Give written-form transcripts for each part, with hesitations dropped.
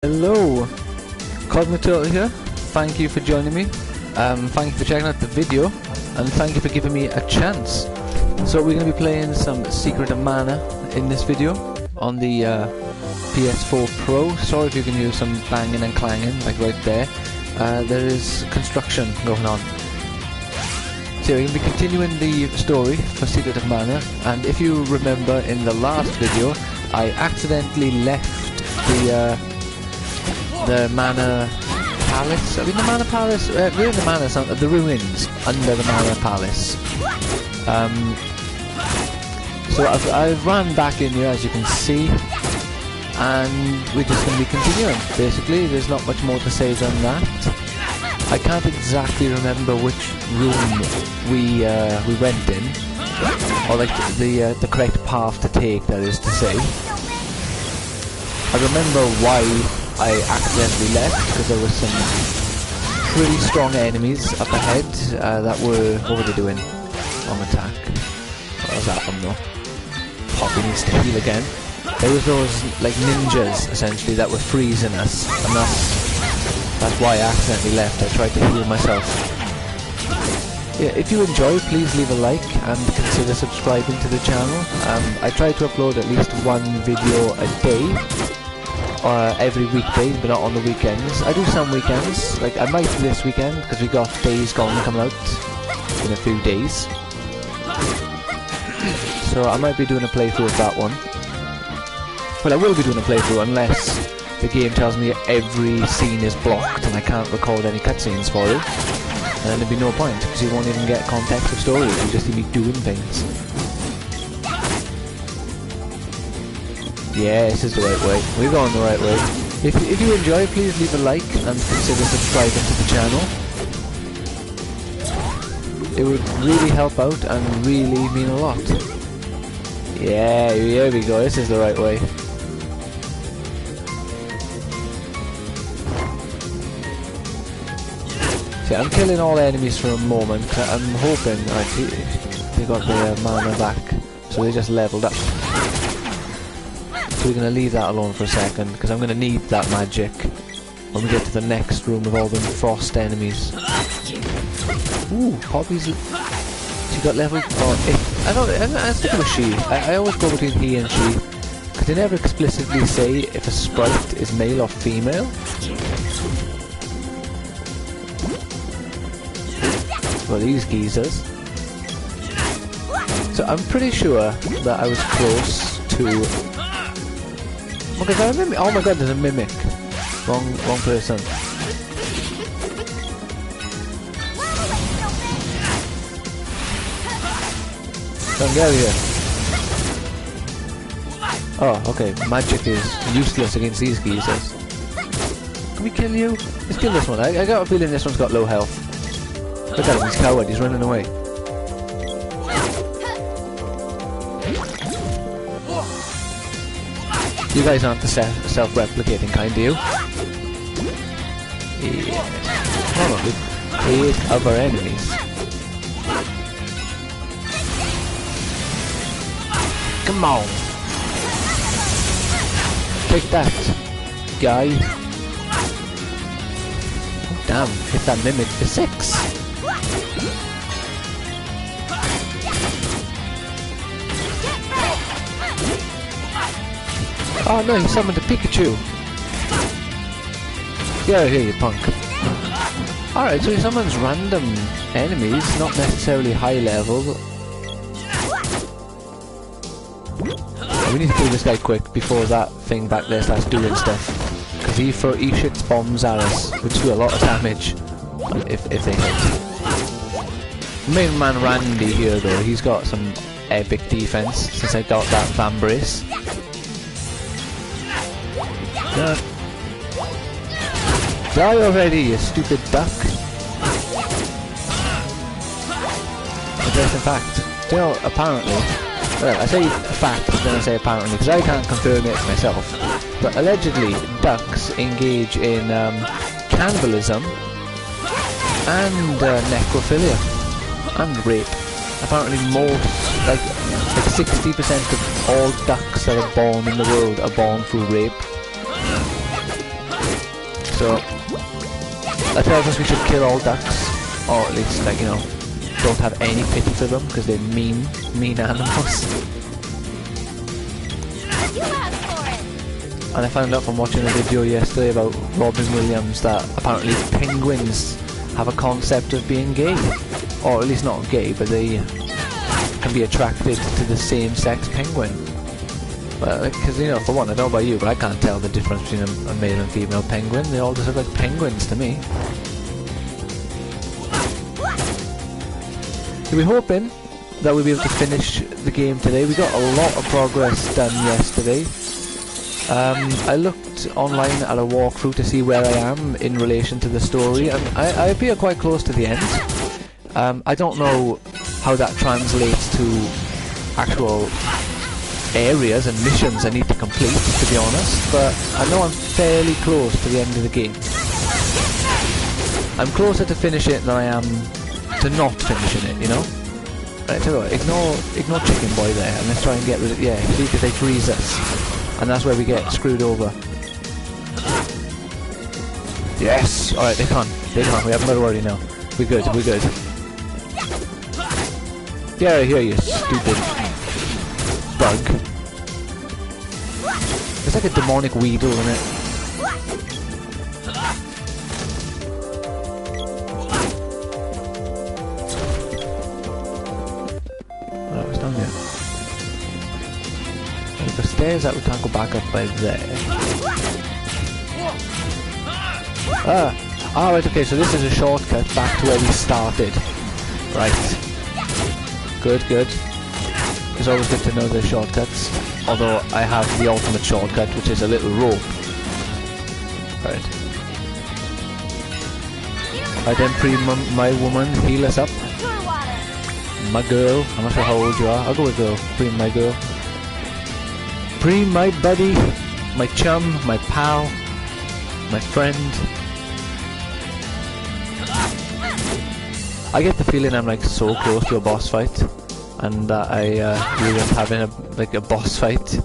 Hello, Cosmic Turtle here. Thank you for joining me. Thank you for checking out the video, and thank you for giving me a chance. So we're going to be playing some Secret of Mana in this video on the PS4 Pro. Sorry if you can hear some banging and clanging, like right there. There is construction going on. So we're going to be continuing the story for Secret of Mana, and if you remember in the last video, I accidentally left the Mana Palace. I mean the Mana Palace. We're in the Mana, the ruins under the Mana Palace. So I've ran back in here, as you can see, and we're just going to be continuing. Basically, there's not much more to say than that. I can't exactly remember which room we went in, or like the correct path to take. That is to say, I remember why I accidentally left, because there were some pretty strong enemies up ahead that were, what were they doing? On attack. What was that one though? Poppy needs to heal again. There was those like ninjas essentially that were freezing us, and that's why I accidentally left. I tried to heal myself. Yeah, if you enjoy, please leave a like and consider subscribing to the channel. I try to upload at least one video a day. Every weekday, but not on the weekends. I do some weekends, like I might do this weekend because we got Days Gone coming out in a few days. So I might be doing a playthrough of that one. Well, I will be doing a playthrough unless the game tells me every scene is blocked and I can't record any cutscenes for it. And then there'd be no point, because you won't even get context of story, you'll just see me doing things. Yeah, this is the right way. We're going the right way. If you enjoy, please leave a like and consider subscribing to the channel. It would really help out and really mean a lot. Yeah, here we go. This is the right way. See, I'm killing all enemies for a moment. I'm hoping they got their mana back, so they just leveled up. So we're going to leave that alone for a second, because I'm going to need that magic when we get to the next room with all the frost enemies. Ooh, Poppy's... She got leveled... Oh, I think it was she. I always go between he and she, because they never explicitly say if a sprite is male or female. Well, these geezers. So I'm pretty sure that I was close to... Okay, so I mimic. Oh my god, there's a mimic. Wrong person. Don't get here. Oh, okay. Magic is useless against these geezers. Can we kill you? Let's kill this one. I got a feeling this one's got low health. Look at him, he's coward. He's running away. You guys aren't the self-replicating kind, do you? Yeah. Hold on, we create other enemies. Come on! Take that, guy! Oh, damn, hit that mimic for 6! Oh no, he summoned a Pikachu! Get out of here, you punk. Alright, so he summons random enemies, not necessarily high level. We need to kill this guy quick before that thing back there starts doing stuff. Because he shoots bombs at us, which do a lot of damage if they hit. Main man Randy here though, he's got some epic defense since I got that Vambrace. Die already, you stupid duck! I guess in fact, you know, apparently, well, I say fact, then I say apparently, because I can't confirm it myself, but allegedly ducks engage in cannibalism and necrophilia and rape. Apparently like 60% of all ducks that are born in the world are born through rape. So that tells us we should kill all ducks, or at least, like, you know, don't have any pity for them because they're mean animals. And I found out from watching a video yesterday about Robin Williams that apparently penguins have a concept of being gay, or at least not gay, but they can be attracted to the same-sex penguin. Well, because, you know, for one, I don't know about you, but I can't tell the difference between a male and female penguin. They all just look like penguins to me. So we're hoping that we'll be able to finish the game today. We got a lot of progress done yesterday. I looked online at a walkthrough to see where I am in relation to the story, and I appear quite close to the end. I don't know how that translates to actual areas and missions I need to complete, to be honest, but I know I'm fairly close to the end of the game. I'm closer to finish it than I am to not finishing it, you know? Right, so ignore Chicken Boy there, and let's try and get rid of, yeah, see, because they freeze us. And that's where we get screwed over. Yes! Alright, they can't. We haven't got to worry now. We're good. Get out of here, you stupid bug. It's like a demonic weedle, isn't it? Oh, it's down there. The stairs that we can't go back up by there. Right, okay, so this is a shortcut back to where we started. Right. Good. It's always good to know the shortcuts. Although I have the ultimate shortcut, which is a little rope. Right. I then my woman, heal us up. My girl, I'm not sure how old you are. I'll go with girl. My girl. My buddy, my chum, my pal, my friend. I get the feeling I'm like so close to a boss fight, and that I really am having a boss fight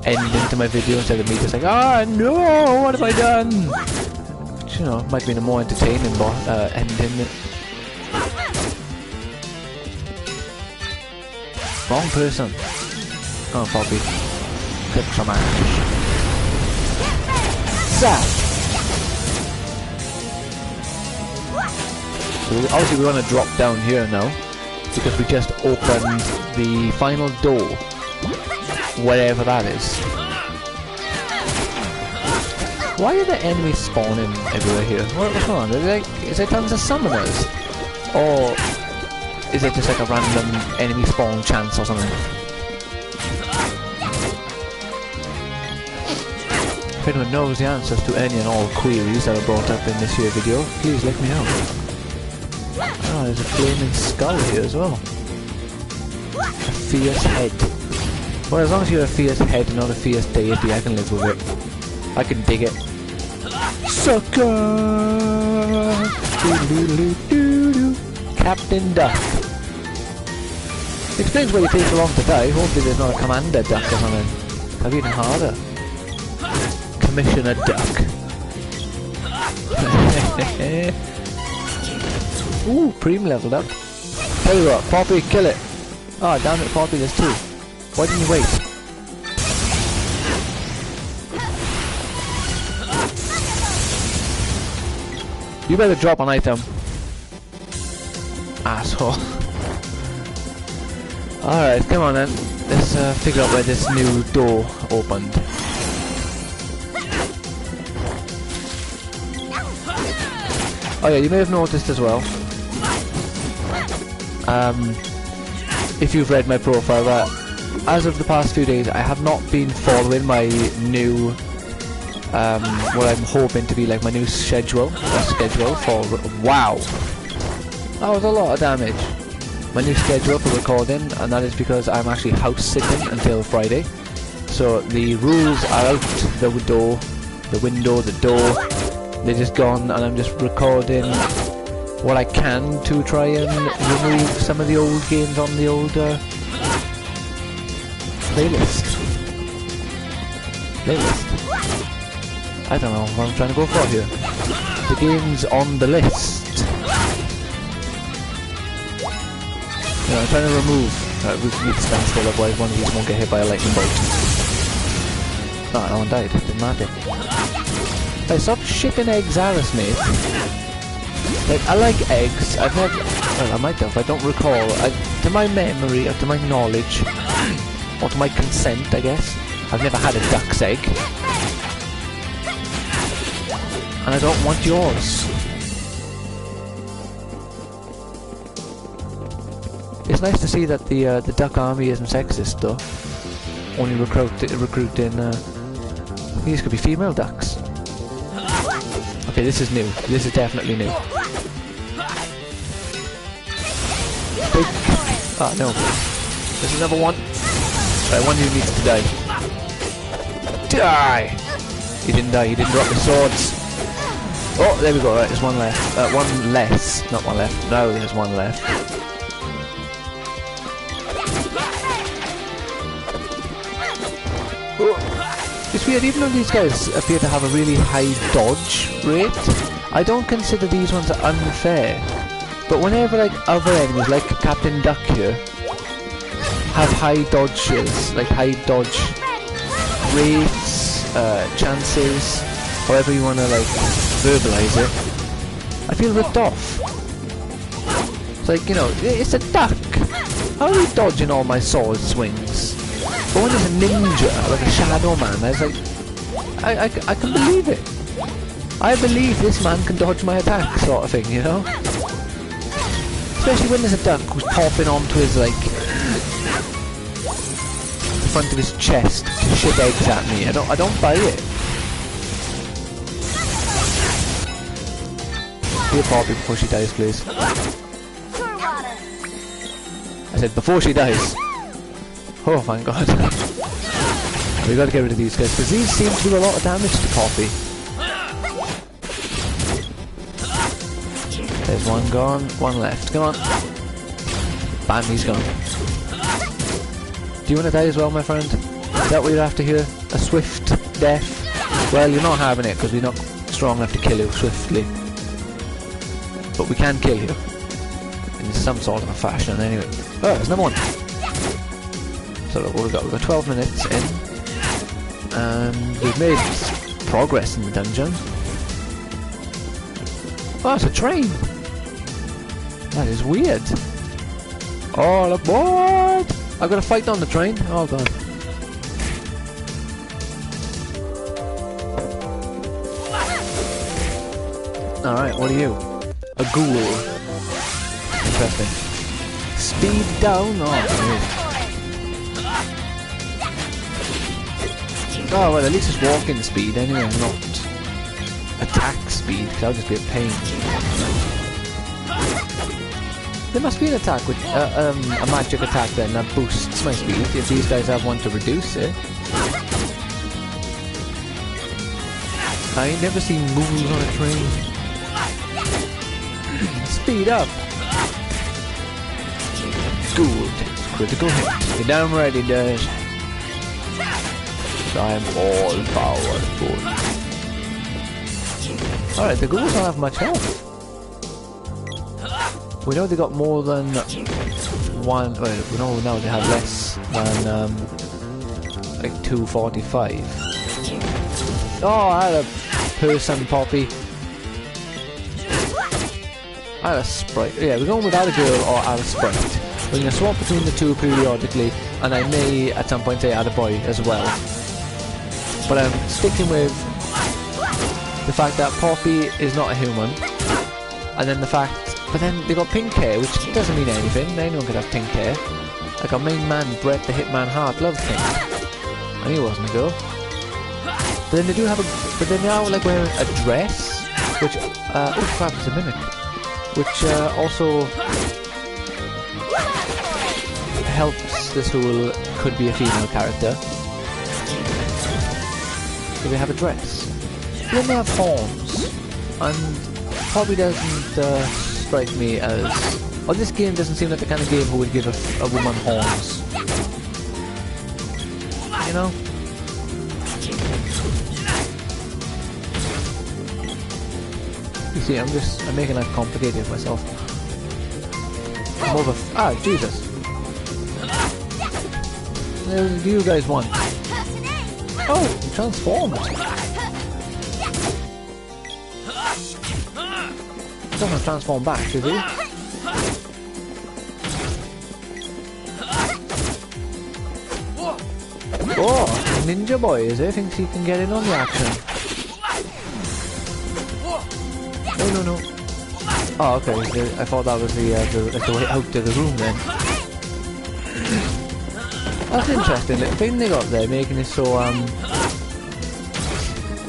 end into my video instead of me just like, ah no, what have I done? Which, you know, might be a more entertaining ending. Wrong person. Oh, Poppy. Kick some ass. Zap! So obviously we want to drop down here now, because we just opened the final door, wherever that is. Why are the enemies spawning everywhere here? What's going on? Is there tons of summoners? Or is it just like a random enemy spawn chance or something? If anyone knows the answers to any and all queries that are brought up in this here video, please let me know. Oh, there's a flaming skull here as well. A fierce head. Well, as long as you're a fierce head and not a fierce deity, I can live with it. I can dig it. Sucker! Doo-doo-doo-doo-doo. Captain Duck. Explains why you take so long to die. Hopefully there's not a Commander Duck or something. That'd be even harder. Commissioner Duck. Ooh, Preem leveled up. Tell you what, Poppy, kill it. Oh, damn it, Poppy, there's two. Why didn't you wait? You better drop an item. Asshole. Alright, come on then. Let's figure out where this new door opened. Oh yeah, you may have noticed as well, if you've read my profile, that as of the past few days I have not been following my new, what I'm hoping to be like my new schedule for, wow, that was a lot of damage. My new schedule for recording, and that is because I'm actually house sitting until Friday. So the rules are out the door, the window, the door. They're just gone, and I'm just recording what I can to try and remove some of the old games on the old playlist. I don't know what I'm trying to go for here. The game's on the list. You know, I'm trying to remove. We need to stand still, otherwise one of these won't get hit by a lightning bolt. No, no one died. Didn't matter. Hey, stop shipping eggs at us, mate. Like, I like eggs. I've never... Well, I might have. I don't recall. To my memory, or to my knowledge, or to my consent, I guess, I've never had a duck's egg. And I don't want yours. It's nice to see that the duck army isn't sexist, though. Only recruiting these could be female ducks. Okay, this is new. This is definitely new. Big. Oh no. There's another one. Right, one of you needs to die. Die! He didn't die. He didn't drop the swords. Oh, there we go. Right, there's one left. One less. Not one left. No, there's one left. It's weird, even though these guys appear to have a really high dodge rate, I don't consider these ones unfair. But whenever like other enemies, like Captain Duck here, have high dodges, like high dodge rates, chances, however you want to like verbalize it, I feel ripped off. It's like, you know, it's a duck. How are you dodging all my sword swings? But when there's a ninja, like a shadow man, I was like, I can believe it. I believe this man can dodge my attack, sort of thing, you know? Especially when there's a duck who's popping onto his, like, the front of his chest to shit eggs at me. I don't buy it. Be a Poppy before she dies, please. I said before she dies. Oh, thank God. We gotta get rid of these guys, because these seem to do a lot of damage to Poppy. There's one gone, one left. Come on. Bam, he's gone. Do you want to die as well, my friend? Is that what you're after here? A swift death? Well, you're not having it, because we're not strong enough to kill you swiftly. But we can kill you. In some sort of a fashion, anyway. Oh, there's another one. So look what we've got. We've got 12 minutes in, and we've made progress in the dungeon. Oh, it's a train! That is weird. All aboard! I got a fight on the train. Oh God. Alright, what are you? A ghoul. Interesting. Speed down. Oh, great. Oh well, at least it's walking speed anyway, not attack speed, because that would just be a pain. There must be an attack with a magic attack then that boosts my speed, if these guys have one to reduce it. I ain't never seen ghouls on a train. Speed up! Good. Critical hit. You're damn right it does. I'm all powerful. Alright, the ghouls don't have much health. We know they got more than one. Well, we know now they have less than like 245. Oh, I had a person Poppy. I had a sprite. Yeah, we're going with either girl or add a sprite. We're going to swap between the two periodically, and I may at some point say add a boy as well. But I'm sticking with the fact that Poppy is not a human, and then the fact, but then they got pink hair, which doesn't mean anything. Anyone could have pink hair. Like our main man, Brett the Hitman Hart, loves pink, and he wasn't a girl. But then they do have a, but then they are like wearing a dress, which oh crap, it's a mimic, which also helps this who could be a female character. So they have a dress. But then they have horns, and probably doesn't strike me as... Well, this game doesn't seem like the kind of game who would give a woman horns. You know? You see, I'm making life complicated myself. I'm over. Jesus. What do you guys want? Oh, he transformed. He doesn't transform back, does he? Oh, ninja boy, is it? Thinks he can get in on the action. No. Oh, okay. I thought that was the way out of the room then. That's an interesting little thing they got there, making it so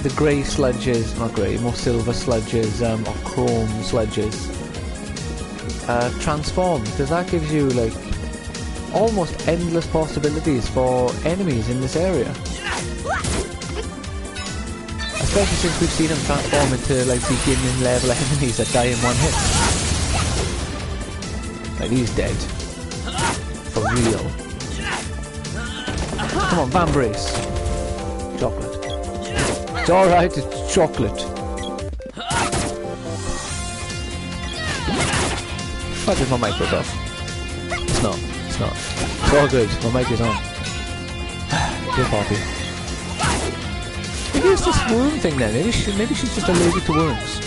the grey sludges, not grey, more silver sludges, or chrome sludges, transform, because that gives you like almost endless possibilities for enemies in this area. Especially since we've seen them transform into like beginning level enemies that die in one hit. Like he's dead. For real. Come on, Van Brace. Chocolate. It's alright, it's chocolate. Why did my mic go off? It's not. It's not. It's all good. My mic is on. Dear Poppy. Maybe it's this worm thing then. Maybe she's just allergic to worms.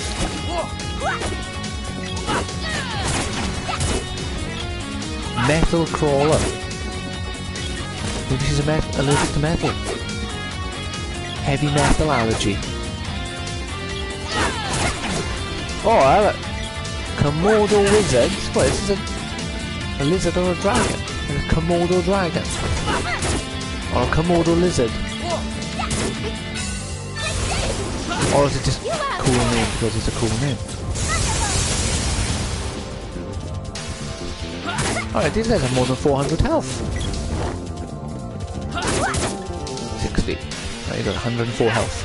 Metal crawler. Maybe she's allergic to metal. Heavy metal allergy. Oh, Komodo wizard. What is this? A lizard or a dragon? A Komodo dragon. Or a Komodo lizard. Or is it just a cool name because it's a cool name? Alright, these guys have more than 400 health. 60. Right, you got 104 health.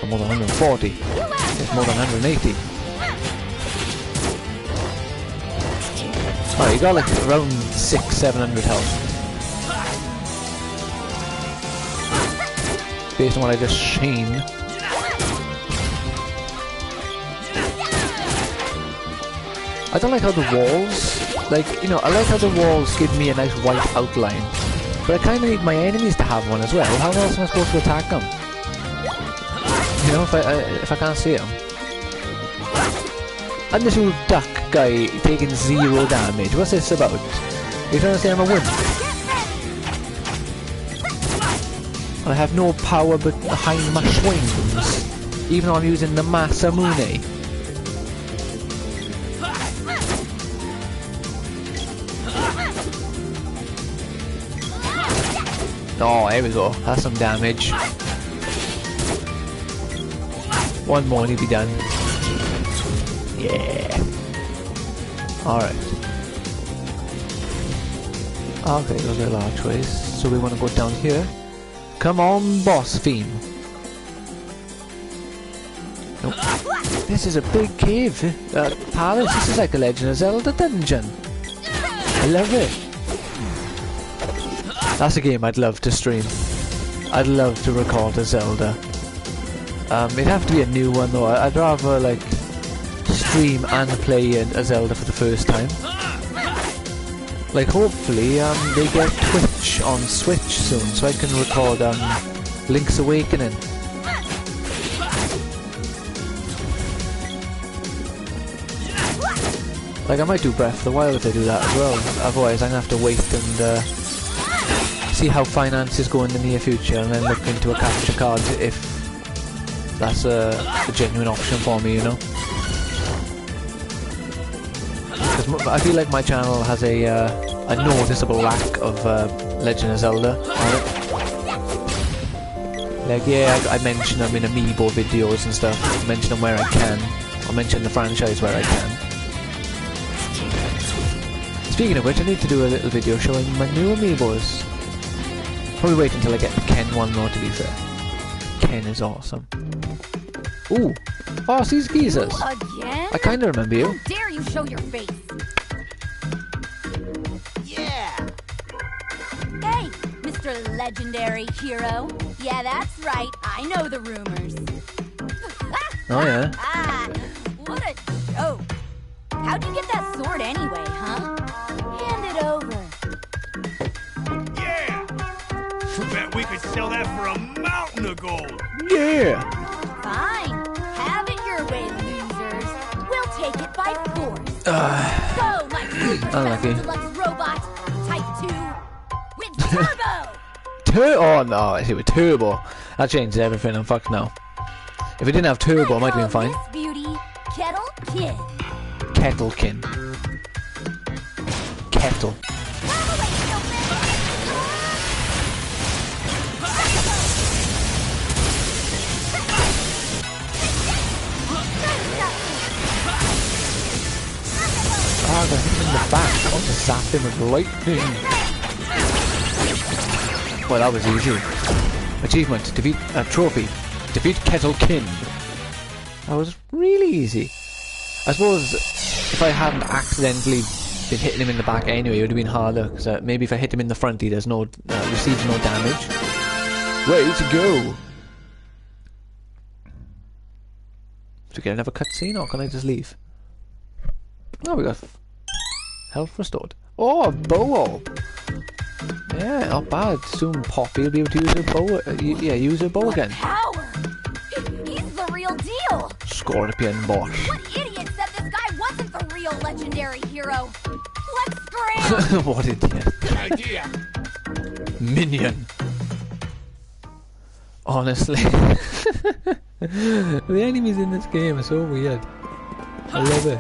Or more than 140. It's more than 180. Alright, you got like around 600-700 health. Based on what I just seen. I don't like how the walls, like, you know, I like how the walls give me a nice white outline, but I kind of need my enemies to have one as well. How else am I supposed to attack them? You know, if I can't see them. And this little duck guy taking 0 damage. What's this about? Are you trying to say I'm a wimp? I have no power behind my swings, even though I'm using the Masamune. Oh, here we go. That's some damage. One more and he'll be done. Yeah. Alright. Okay, those are large ways. So we want to go down here. Come on, boss theme. Nope. This is a big cave. Palace. This is like a Legend of Zelda dungeon. I love it. That's a game I'd love to stream. I'd love to record a Zelda. It'd have to be a new one though. I'd rather like stream and play a Zelda for the first time. Like hopefully they get Twitch on Switch soon, so I can record Link's Awakening. Like I might do Breath of the Wild if they do that as well. Otherwise I'm gonna have to wait and see how finances go in the near future, and then look into a capture card if that's a genuine option for me, you know. Because I feel like my channel has a noticeable lack of Legend of Zelda on it. Like, yeah, I mention them in Amiibo videos and stuff. I mention them where I can. I mention the franchise where I can. Speaking of which, I need to do a little video showing my new Amiibos. Probably wait until I get the Ken one though, to be fair. Ken is awesome. Ooh! Oh, these geezers! Again? I kinda remember you. How dare you show your face! Yeah! Hey, Mr. Legendary Hero. Yeah, that's right. I know the rumors. Oh yeah. What a joke. How'd you get that sword anyway, huh? Hand it over. Yeah! Bet we could sell that for a mountain of gold! Yeah. Fine. Have it your way, losers. We'll take it by force. Go, my super Unlucky. special deluxe robot, type 2, with turbo! Oh no, I see with turbo. That changes everything. I'm fucked now. If it didn't have turbo, it might have been fine. This beauty, Kettle Kid. Kettlekin. Kettle. Ah, they're hitting in the back. I want to zap him with lightning. Well, that was easy. Achievement, defeat, trophy. Defeat Kettlekin. That was really easy. I suppose if I hadn't accidentally been hitting him in the back anyway, it would have been harder. Because maybe if I hit him in the front, he does no, receives no damage. Way to go! Do we get another cutscene, or can I just leave? Oh, we got health restored. Oh, a bow! Yeah, not bad. Soon Poppy will be able to use her bow. Yeah, use her bow again. Power! He's the real deal! Scorpion boss. What idiot said this guy wasn't the real legendary hero? Let's scram! What idiot. Good idea! Minion. Honestly. The enemies in this game are so weird. I love it.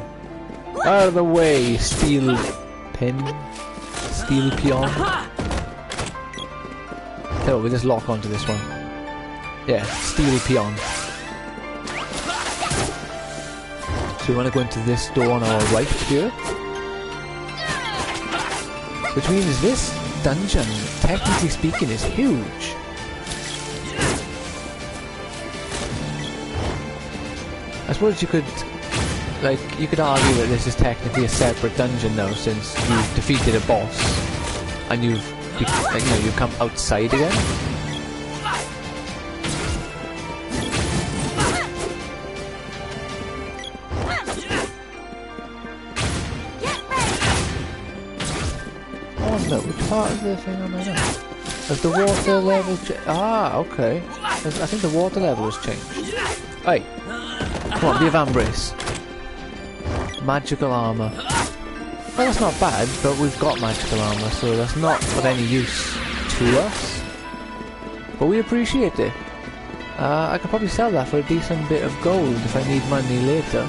Out of the way, steel pin. Steel peon. Tell you what, we just lock onto this one. Yeah, steel peon. So we want to go into this door on our right here. Which means this dungeon, technically speaking, is huge. I suppose you could, like, you could argue that this is technically a separate dungeon now, since you've defeated a boss and you've, like, you know, you've come outside again. Oh no, which part of the thing am I now? Has the water level ah, okay. I think the water level has changed. Hey, come on, be a van brace. Magical armour. Well, that's not bad, but we've got magical armour, so that's not of any use to us. But we appreciate it. I could probably sell that for a decent bit of gold if I need money later.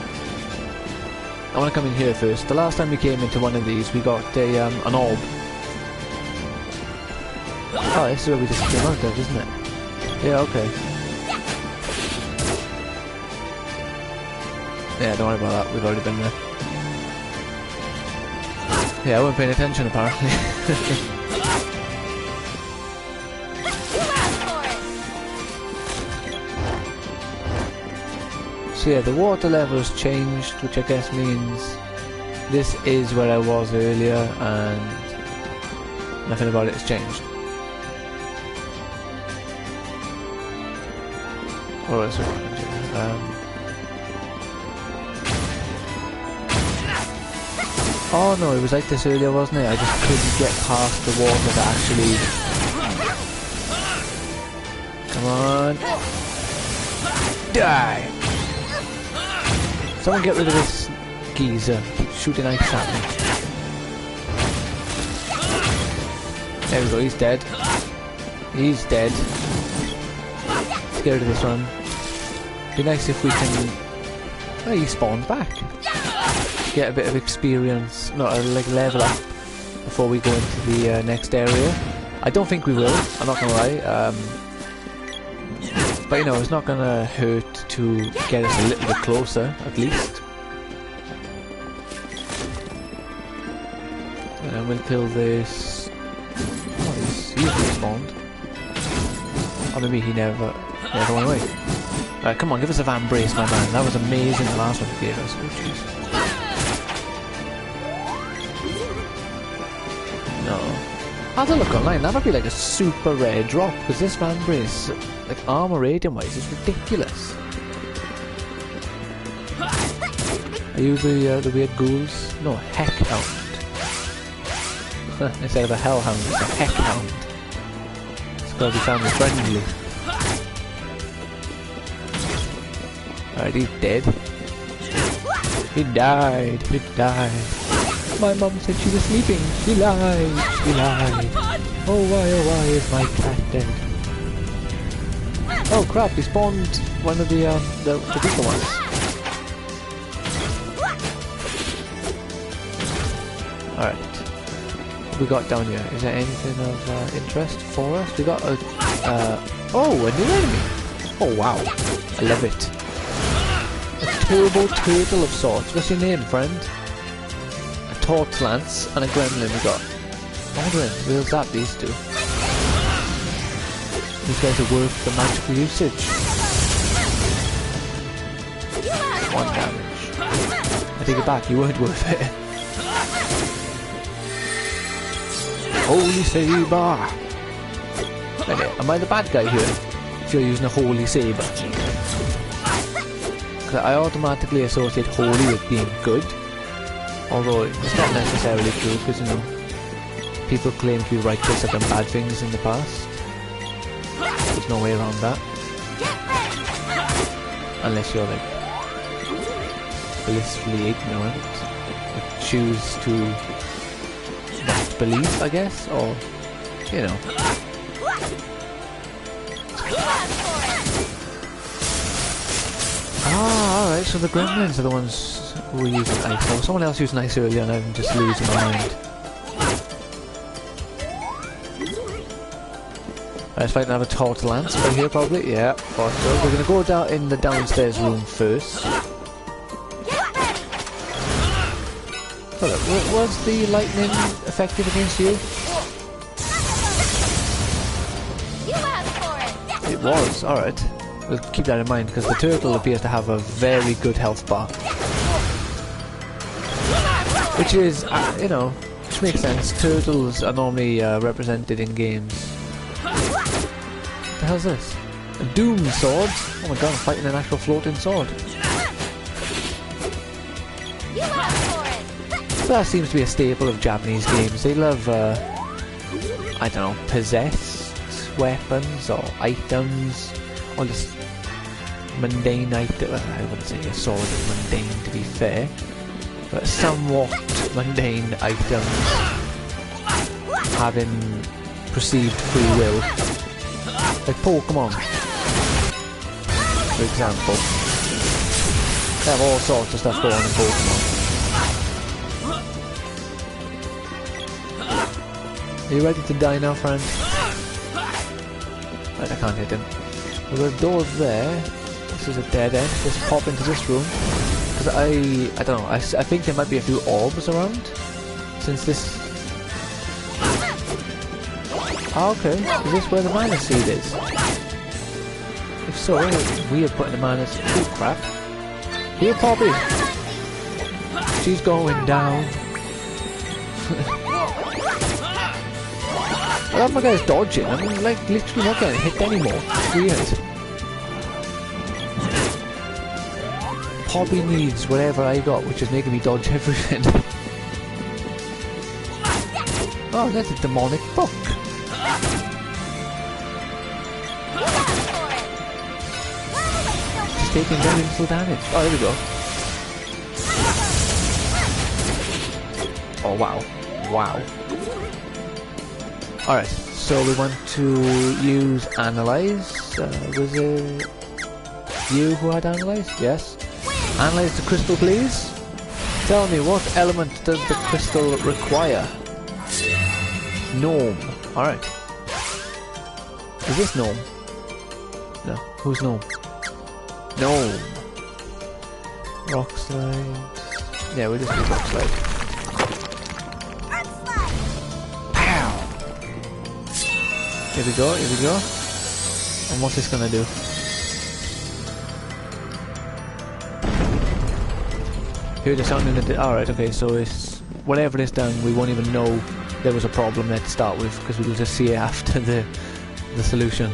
I want to come in here first. The last time we came into one of these, we got an orb. Oh, this is where we just came out of, isn't it? Yeah, okay. Yeah, don't worry about that, we've already been there. Yeah, I wasn't paying attention apparently. So yeah, the water level has changed, which I guess means this is where I was earlier and nothing about it has changed. Or else oh no, it was like this earlier, wasn't it? I just couldn't get past the water to actually... Come on. Die! Someone get rid of this geezer. Keep shooting ice at me. There we go, he's dead. He's dead. Let's get rid of this one. Be nice if we can... Oh, he spawned back. Get a bit of experience, not like level up before we go into the next area. I don't think we will, I'm not gonna lie. But you know, it's not gonna hurt to get us a little bit closer, at least. And then we'll kill this... Oh, he's respawned. Or maybe he never went away. Alright, come on, give us a van brace, my man. That was amazing, the last one he gave us. Oh, jeez. No. Have a look online, that would be like a super rare drop, because this van brace, like armor rating wise, is ridiculous. Are you the weird ghouls? No, heck hound. Instead of a hellhound, it's a heck hound. It's gotta be family friendly. Alright, he's dead. He died. He died. My mum said she was sleeping. She lied. She lied. Oh why is my cat dead? Oh crap, he spawned one of the bigger ones. Alright. What we got down here? Is there anything of interest for us? We got a oh, a new enemy! Oh wow. I love it. A turbo turtle of sorts. What's your name, friend? A torch lance and a gremlin we got. Baldwin, we'll zap these two. These guys are worth the magical usage. 1 damage. I take it back, you weren't worth it. Holy saber! Am I the bad guy here? If you're using a holy saber. Because I automatically associate holy with being good. Although it's not necessarily true, because you know, people claim to be righteous have done bad things in the past. There's no way around that. Unless you're like blissfully ignorant. Like, choose to not believe, I guess, or you know. Ah, alright, so the gremlins are the ones who were using ice. So someone else used ice earlier and I'm just losing my mind. Let's fight another torch lance right here probably, yeah. So we're gonna go down in the downstairs room first. Hold up, was the lightning effective against you? It was, alright. We'll keep that in mind because the turtle appears to have a very good health bar. Which is, you know, which makes sense. Turtles are normally represented in games. What the hell's this? A doom sword? Oh my god, I'm fighting an actual floating sword. That seems to be a staple of Japanese games. They love, I don't know, possessed weapons or items, or just mundane items. I wouldn't say a sword is mundane to be fair, but somewhat mundane items having perceived free will. Like Pokemon, for example. They have all sorts of stuff going on in Pokemon. Are you ready to die now, friend? Right, I can't hit him. There's a door there. This is a dead end. Let's pop into this room. Because I don't know, I think there might be a few orbs around. Since this... Oh, okay. Is this where the mana seed is? If so, we are putting the mana seed... Oh, crap. Here, Poppy! She's going down. I love my guys dodging. I'm like literally not getting hit anymore. It's weird. Poppy needs whatever I got, which is making me dodge everything. Oh, that's a demonic book. It's taking very little damage. Oh, there we go. Oh, wow. Wow. Alright, so we want to use Analyze. Was it you who had Analyze? Yes. Analyze the crystal, please. Tell me, what element does the crystal require? Gnome. Alright. Is this Gnome? No. Who's Gnome? Gnome. Rock slide. Yeah, we'll just do rock slide. Here we go, here we go. And what's this gonna do? Hear the sound in the... Alright, okay, so it's... Whatever it's done, we won't even know there was a problem there to start with, because we'll just see it after the solution.